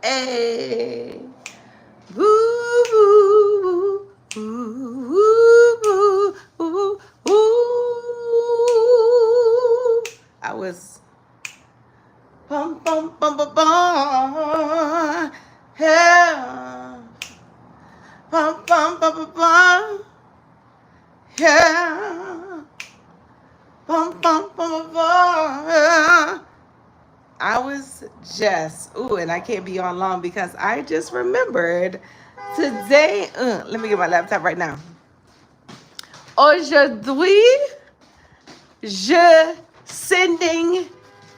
Hey. Woo, woo, woo, woo, woo, woo. I was bum bum bum bum bum. Yeah. Bum bum bum bum bum. Yeah. Bum bum bum bum bum. Yeah. I was just, ooh, and I can't be on long because I just remembered today. Let me get my laptop right now. Aujourd'hui, je sending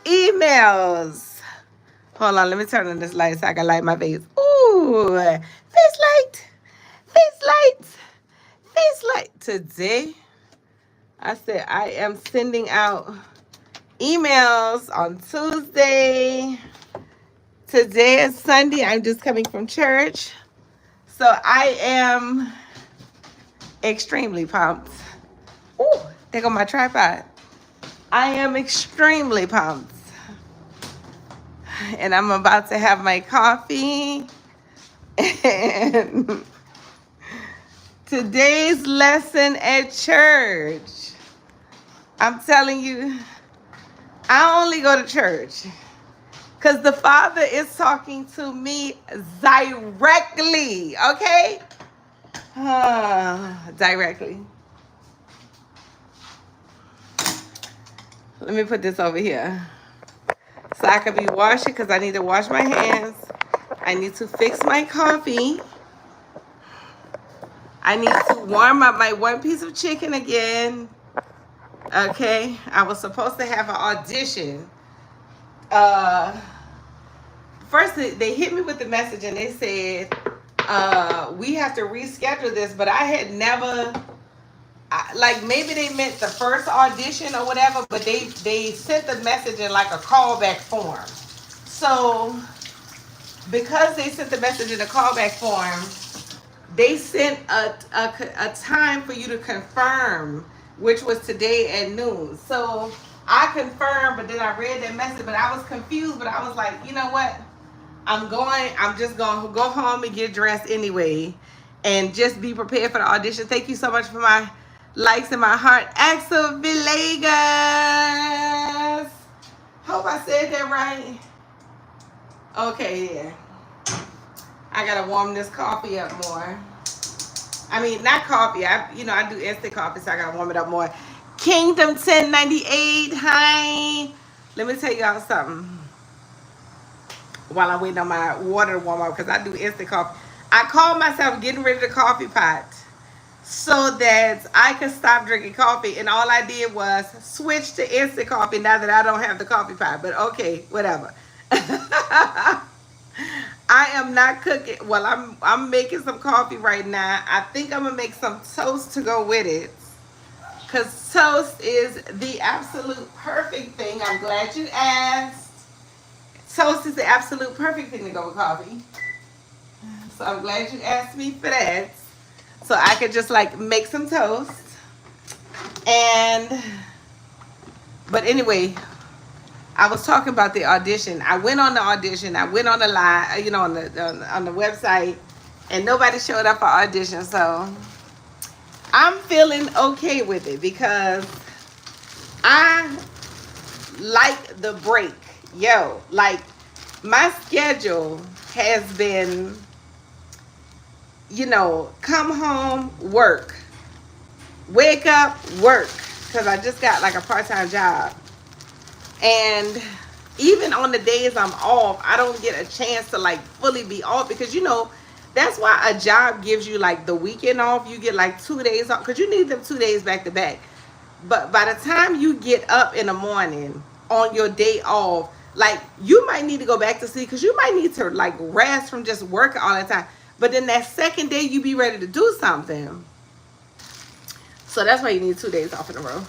emails. Hold on, let me turn on this light so I can light my face. Ooh, face light, face light, face light. Today, I said I am sending out emails on Tuesday. Today is Sunday. I'm just coming from church. So I am extremely pumped. Ooh, there go my tripod. I am extremely pumped. And I'm about to have my coffee. And today's lesson at church. I'm telling you, I only go to church because the Father is talking to me directly, okay? Directly. Let me put this over here so I can be washing because I need to wash my hands. I need to fix my coffee. I need to warm up my one piece of chicken again. Okay, I was supposed to have an audition. First they hit me with the message and they said, we have to reschedule this, but I had never, like maybe they meant the first audition or whatever, but they sent the message in like a callback form. So because they sent the message in a callback form, they sent a time for you to confirm, which was today at noon. So I confirmed, but then I read that message, but I was confused, but I was like, you know what? I'm just going to go home and get dressed anyway and just be prepared for the audition. Thank you so much for my likes and my heart. Axel Villegas. Hope I said that right. Okay, yeah. I got to warm this coffee up more. I mean, not coffee. I do instant coffee, so I got to warm it up more. Kingdom 1098. Hi. Let me tell y'all something while I'm waiting on my water to warm up because I do instant coffee. I called myself getting rid of the coffee pot so that I could stop drinking coffee, and all I did was switch to instant coffee now that I don't have the coffee pot. But okay, whatever. I am not cooking. Well, I'm making some coffee right now. I think I'm gonna make some toast to go with it, because toast is the absolute perfect thing. I'm glad you asked. Toast is the absolute perfect thing to go with coffee. So I'm glad you asked me for that. So I could just like make some toast. But anyway, I was talking about the audition. I went on the audition. I went on the live, on the website, and nobody showed up for audition. So I'm feeling okay with it because I like the break. Like my schedule has been, come home, work, wake up, work, because I just got like a part-time job. And even on the days I'm off, I don't get a chance to like fully be off because that's why a job gives you like the weekend off. You get like 2 days off because you need them 2 days back to back. But by the time you get up in the morning on your day off, like you might need to go back to sleep because you might need to like rest from just working all the time. But then that second day you be ready to do something. So that's why you need 2 days off in a row.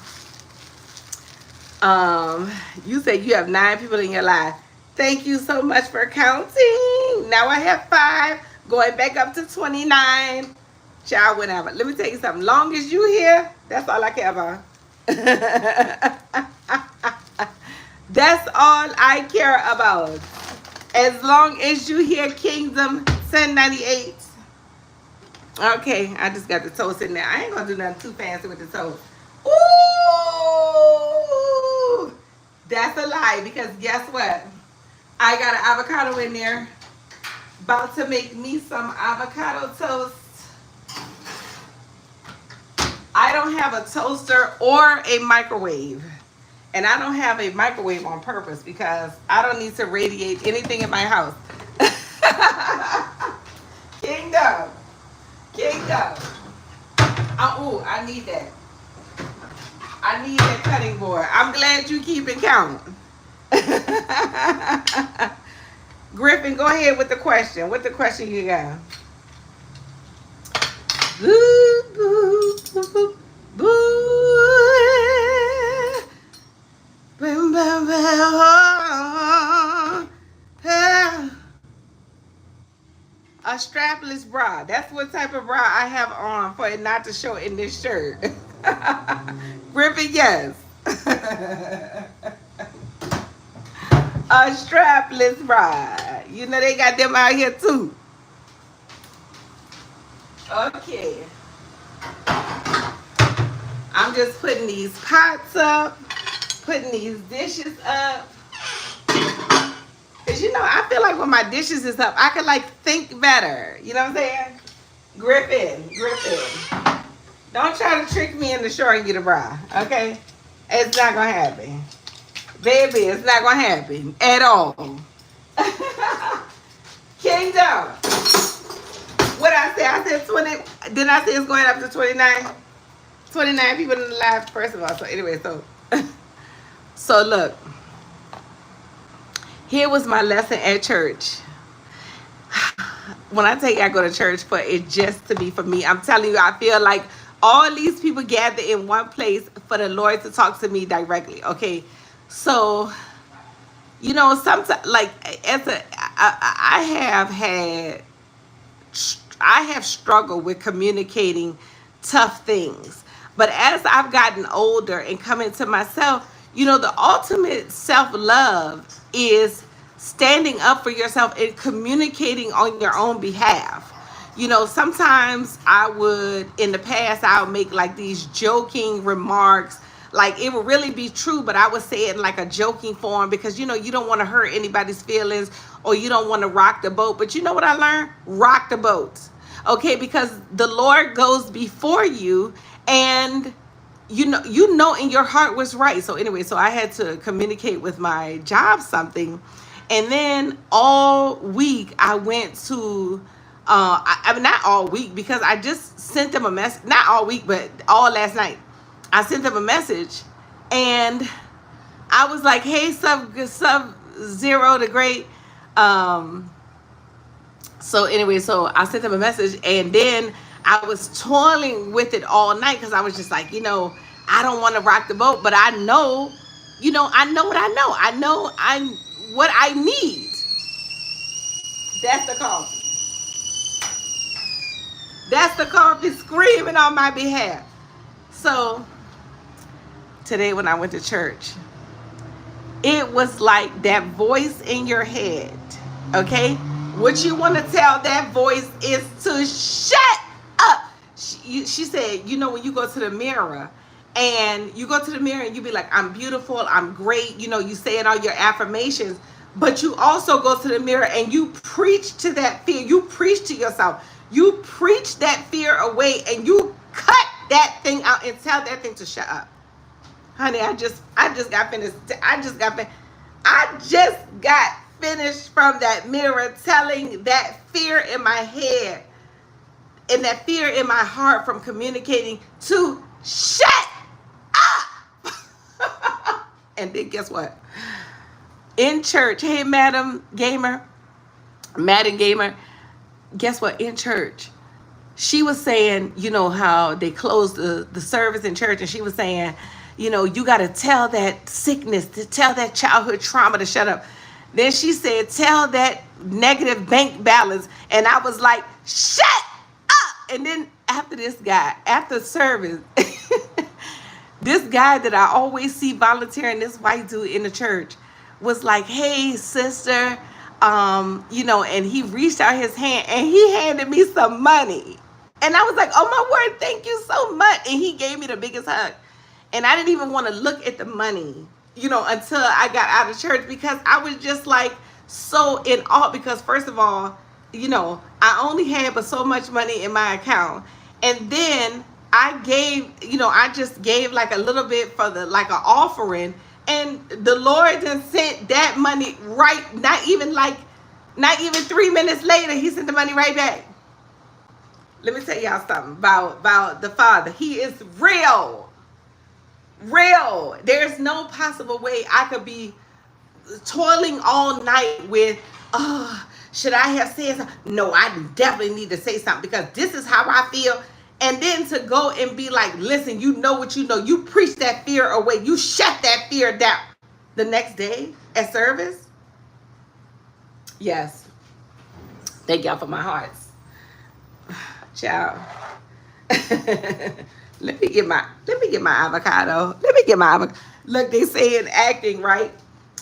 You said you have 9 people in your life. Thank you so much for counting. Now I have 5, going back up to 29. Child, whatever. Let me tell you something. Long as you here, that's all I care about. That's all I care about. As long as you hear Kingdom 1098. Okay, I just got the toast in there. I ain't gonna do nothing too fancy with the toast. Ooh, that's a lie because guess what? I got an avocado in there. About to make me some avocado toast. I don't have a toaster or a microwave. And I don't have a microwave on purpose because I don't need to radiate anything in my house. Kingdom. Kingdom. Oh, I need that. I need that cutting board. I'm glad you keep it count. Griffin, go ahead with the question. What the question you got? Boo, boo, boo, boo, boo. Boom, boom, boom. A strapless bra. That's what type of bra I have on for it not to show in this shirt. Griffin, yes. A strapless bra. You know they got them out here too. Okay. I'm just putting these pots up, putting these dishes up. Cause you know, I feel like when my dishes is up, I can like think better. You know what I'm saying? Griffin. Don't try to trick me into showing you the bra, okay? It's not gonna happen. Baby, it's not gonna happen at all. Kingdom. What I said 20. Didn't I say it's going up to 29? 29 people in the live, first of all. So anyway, so look. Here was my lesson at church. When I tell you I go to church for it just to be for me, I'm telling you, I feel like all these people gather in one place for the Lord to talk to me directly. Okay, so you know, sometimes like I have struggled with communicating tough things, but as I've gotten older and come into myself, you know, the ultimate self-love is standing up for yourself and communicating on your own behalf. You know, sometimes in the past, I would make like these joking remarks. Like it would really be true, but I would say it in like a joking form because, you know, you don't want to hurt anybody's feelings or you don't want to rock the boat. But you know what I learned? Rock the boat. Okay, because the Lord goes before you and you know in your heart was right. So anyway, so I had to communicate with my job something. And then all week I went to I mean not all week because I just sent them a message, not all week, but all last night. I sent them a message and I was like, hey, sub zero the great. So anyway, so I sent them a message and then I was toiling with it all night because I was just like, you know, I don't want to rock the boat, but I know, you know, I know what I know. I know what I need. That's the coffee. That's the coffee screaming on my behalf. So today when I went to church, it was like that voice in your head, okay? What you want to tell that voice is to shut up. She said, you know, when you go to the mirror and you be like, I'm beautiful, I'm great. You know, you saying all your affirmations, but you also go to the mirror and you preach to that fear. You preach to yourself. You preach that fear away and you cut that thing out and tell that thing to shut up. Honey, I just got finished. I just got finished from that mirror telling that fear in my head and that fear in my heart from communicating to shut up. And then guess what? In church, hey, Madam Gamer, guess what? In church, she was saying, you know, how they closed the service in church, and she was saying, you know, you got to tell that sickness, to tell that childhood trauma to shut up. Then she said, tell that negative bank balance. And I was like, shut up. And then after service, this guy that I always see volunteering, this white dude in the church, was like, hey, sister, you know, and he reached out his hand and he handed me some money. And I was like, oh my word, thank you so much. And he gave me the biggest hug. And I didn't even want to look at the money, you know, until I got out of church, because I was just like so in awe. Because first of all, you know, I only had but so much money in my account. And then I gave, you know, I just gave like a little bit for the, like an offering. And the Lord then sent that money right, not even 3 minutes later, he sent the money right back. Let me tell y'all something about the Father. He is real. Real. There's no possible way I could be toiling all night with, should I have said something? No, I definitely need to say something because this is how I feel. And then to go and be like, listen, you know what you know. You preach that fear away. You shut that fear down. The next day at service. Yes. Thank y'all for my hearts. Ciao. Let me get my avocado. Look, they say in acting, right?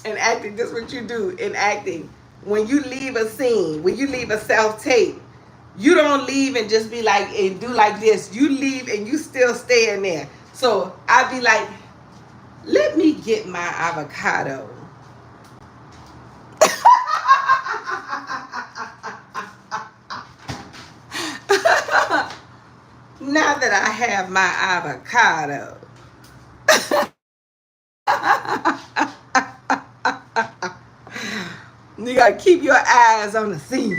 In acting, this is what you do in acting. When you leave a scene, when you leave a self-tape, you don't leave and just be like, and do like this. You leave and you still stay in there. So I'd be like, let me get my avocado. Now that I have my avocado. You gotta keep your eyes on the scene.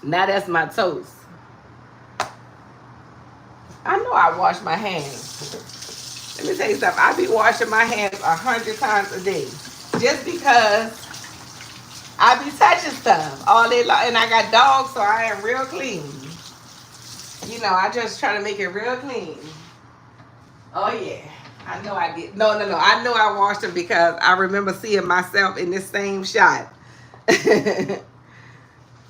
Now that's my toast. I know I wash my hands. Let me tell you something. I be washing my hands 100 times a day. Just because I be touching stuff all day long. And I got dogs, so I am real clean. You know, I just try to make it real clean. Oh, yeah. I know I did. No. I know I washed them because I remember seeing myself in this same shot.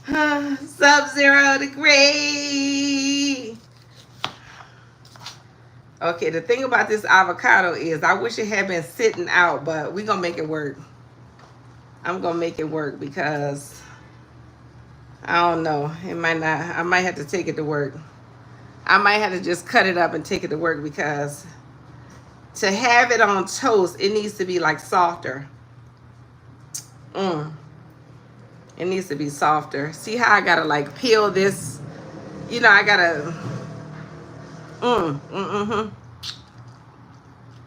Sub-zero degree. Okay, the thing about this avocado is I wish it had been sitting out, but we're going to make it work. I'm going to make it work because I don't know. It might not. I might have to take it to work. I might have to just cut it up and take it to work because to have it on toast, it needs to be like softer. It needs to be softer. See how I gotta like peel this? You know, I gotta.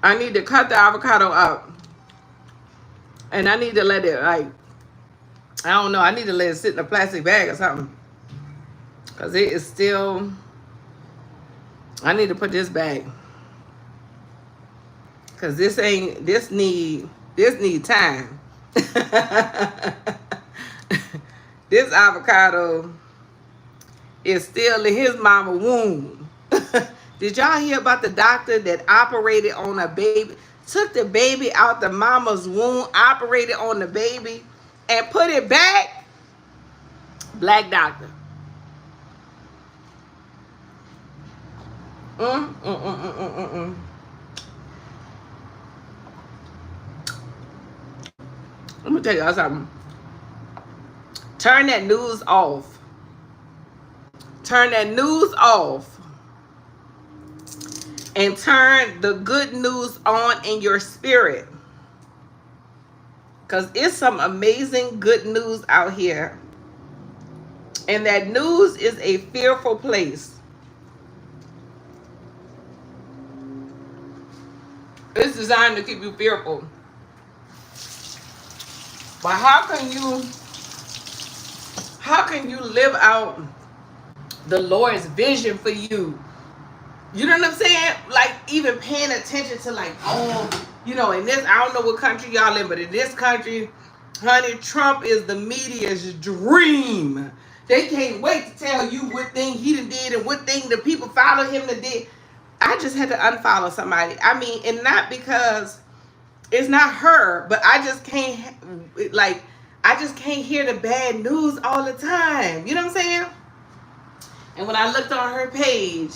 I need to cut the avocado up, and I need to let it like. I don't know. I need to let it sit in a plastic bag or something, cause it is still. I need to put this back. Cause this need time. This avocado is still in his mama womb. Did y'all hear about the doctor that operated on a baby, took the baby out the mama's womb, operated on the baby, and put it back? Black doctor. Let me tell y'all something. Turn that news off. Turn that news off. And turn the good news on in your spirit. Because it's some amazing good news out here. And that news is a fearful place. It's designed to keep you fearful. But how can you live out the Lord's vision for you? You know what I'm saying? Like even paying attention to like, you know, in this, I don't know what country y'all in, but in this country, honey, Trump is the media's dream. They can't wait to tell you what thing he done did and what thing the people follow him to did. I just had to unfollow somebody. I mean, and not because it's not her, but I just can't hear the bad news all the time. You know what I'm saying? And when I looked on her page,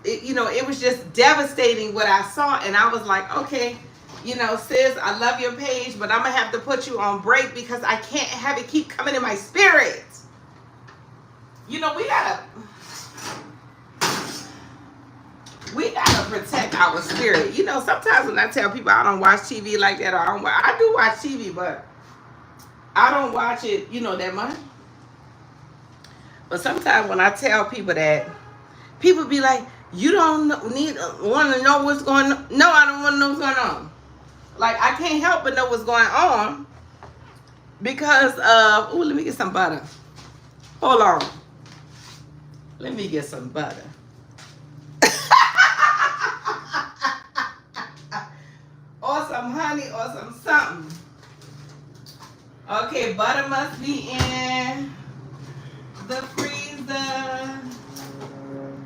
it was just devastating what I saw. And I was like, okay, you know, sis, I love your page, but I'm gonna have to put you on break because I can't have it keep coming in my spirit. You know, we gotta protect our spirit. You know, sometimes when I tell people I don't watch TV like that, or I do watch TV, but I don't watch it, you know, that much. But sometimes when I tell people that, people be like, you don't want to know what's going on. No, I don't want to know what's going on. Like, I can't help but know what's going on because of, let me get some butter. Hold on. Let me get some butter. Or some honey or some something. Okay, butter must be in the freezer.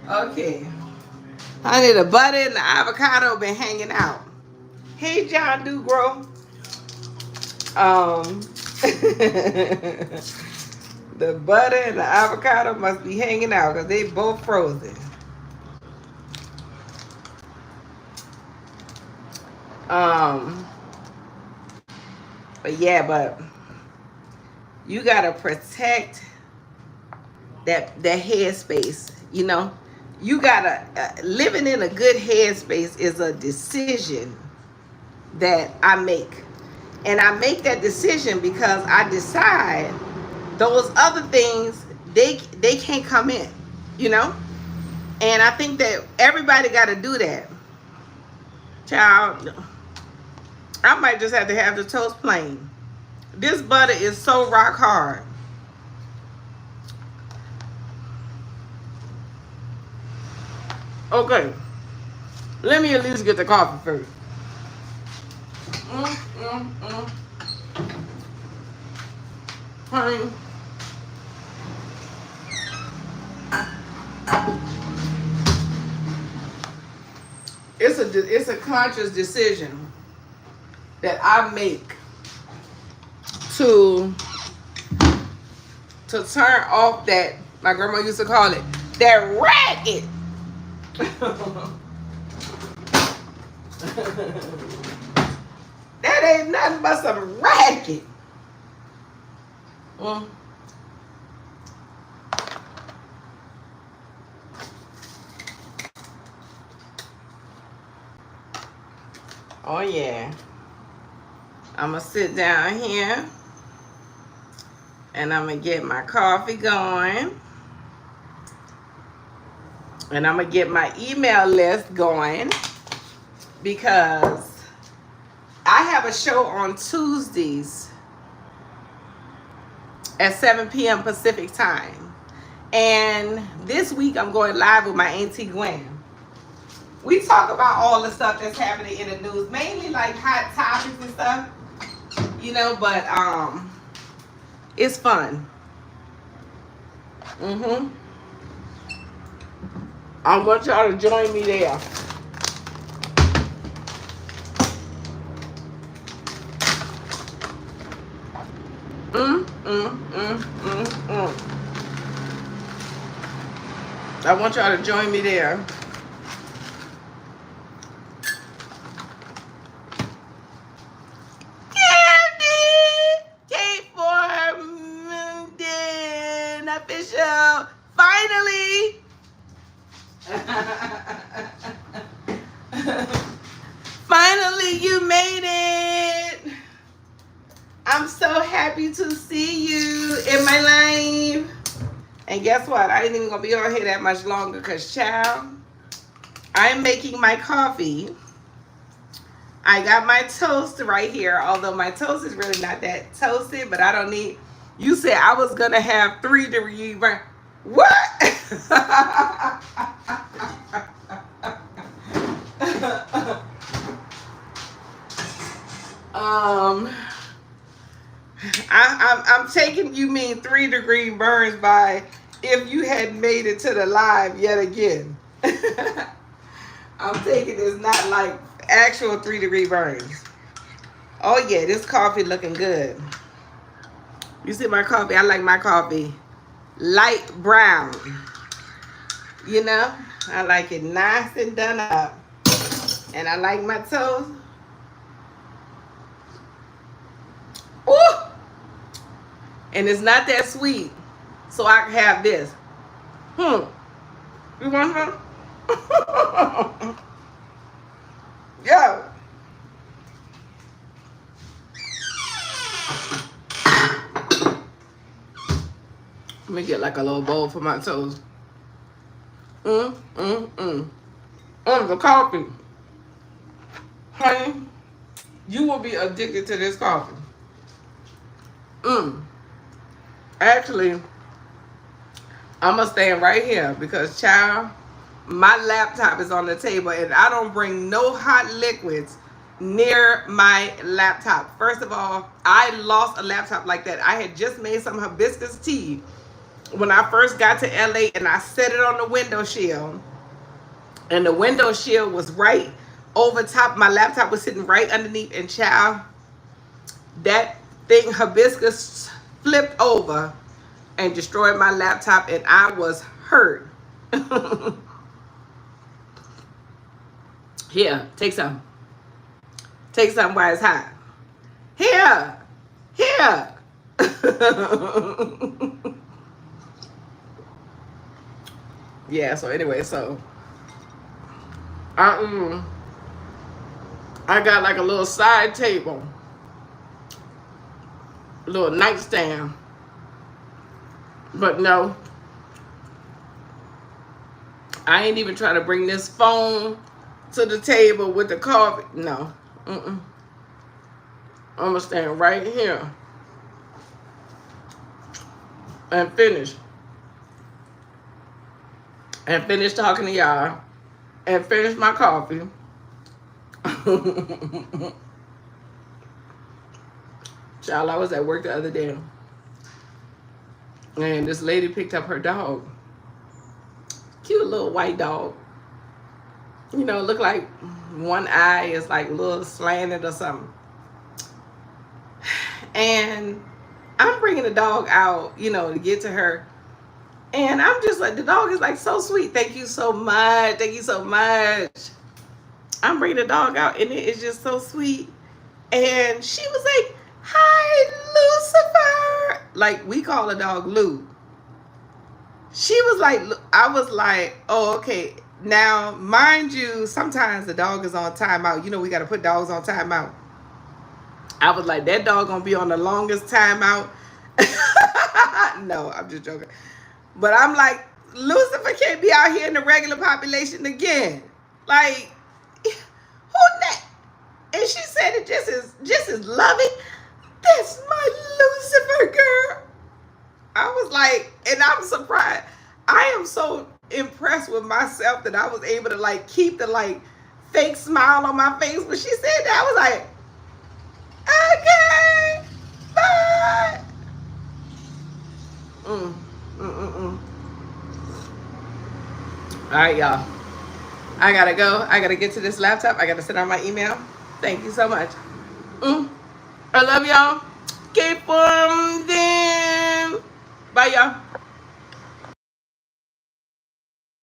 Okay. Honey, the butter and the avocado been hanging out. Hey, John Dugro. The butter and the avocado must be hanging out because they both frozen. But yeah, but you gotta protect that headspace. You know, you gotta living in a good headspace is a decision that I make, and I make that decision because I decide those other things they can't come in. You know, and I think that everybody got to do that. Child, I might just have to have the toast plain. This butter is so rock hard. Okay, let me at least get the coffee first. Honey. It's a conscious decision that I make to turn off that, my grandma used to call it, that racket. That ain't nothing but some racket. Oh yeah. I'm gonna sit down here and I'm gonna get my coffee going. And I'm gonna get my email list going because I have a show on Tuesdays at 7 p.m. Pacific time. And this week I'm going live with my Auntie Gwen. We talk about all the stuff that's happening in the news, mainly like hot topics and stuff, you know, but it's fun. I want y'all to join me there. I want y'all to join me there. Official. Finally. Finally, you made it. I'm so happy to see you in my life. And guess what? I ain't even gonna be on here that much longer because, child, I'm making my coffee. I got my toast right here, although my toast is really not that toasted, but I don't need. You said I was gonna have 3 to read. What? I'm taking, you mean 3-degree burns by if you had made it to the live yet again. I'm taking this not like actual 3-degree burns. Oh yeah, this coffee looking good. You see my coffee? I like my coffee light brown. You know, I like it nice and done up. And I like my toast and it's not that sweet, so I can have this. You want some? Yeah. Let me get like a little bowl for my toast. The coffee. Honey, you will be addicted to this coffee. Actually, I'm going to stand right here because, child, my laptop is on the table and I don't bring no hot liquids near my laptop. First of all, I lost a laptop like that. I had just made some hibiscus tea when I first got to LA, and I set it on the window shield, and the window shield was right over top. My laptop was sitting right underneath, and child, that thing hibiscus flipped over and destroyed my laptop, and I was hurt. Here, take some. Take some while it's hot. Here. Yeah, so anyway, so I got like a little side table, a little nightstand, but no, I ain't even trying to bring this phone to the table with the coffee. No, I'm gonna stand right here and finish talking to y'all and finish my coffee. Child, I was at work the other day and this lady picked up her dog. Cute little white dog. You know, look like one eye is like a little slanted or something. And I'm bringing the dog out, you know, to get to her. And I'm just like, the dog is like so sweet. Thank you so much. Thank you so much. I'm bringing the dog out and it is just so sweet. And she was like, hi, Lucifer. Like, we call the dog Lou. She was like, I was like, oh, okay. Now, mind you, sometimes the dog is on timeout. You know, we got to put dogs on timeout. I was like, that dog gonna be on the longest timeout. No, I'm just joking. But I'm like, Lucifer can't be out here in the regular population again. Like, who that? And she said it just as loving. That's my Lucifer girl. I was like, and I'm surprised. I am so impressed with myself that I was able to like keep the like fake smile on my face. When she said that, I was like, okay, bye. All right, y'all. I gotta go. I gotta get to this laptop. I gotta send out my email. Thank you so much. I love y'all. Keep on them. Bye, y'all.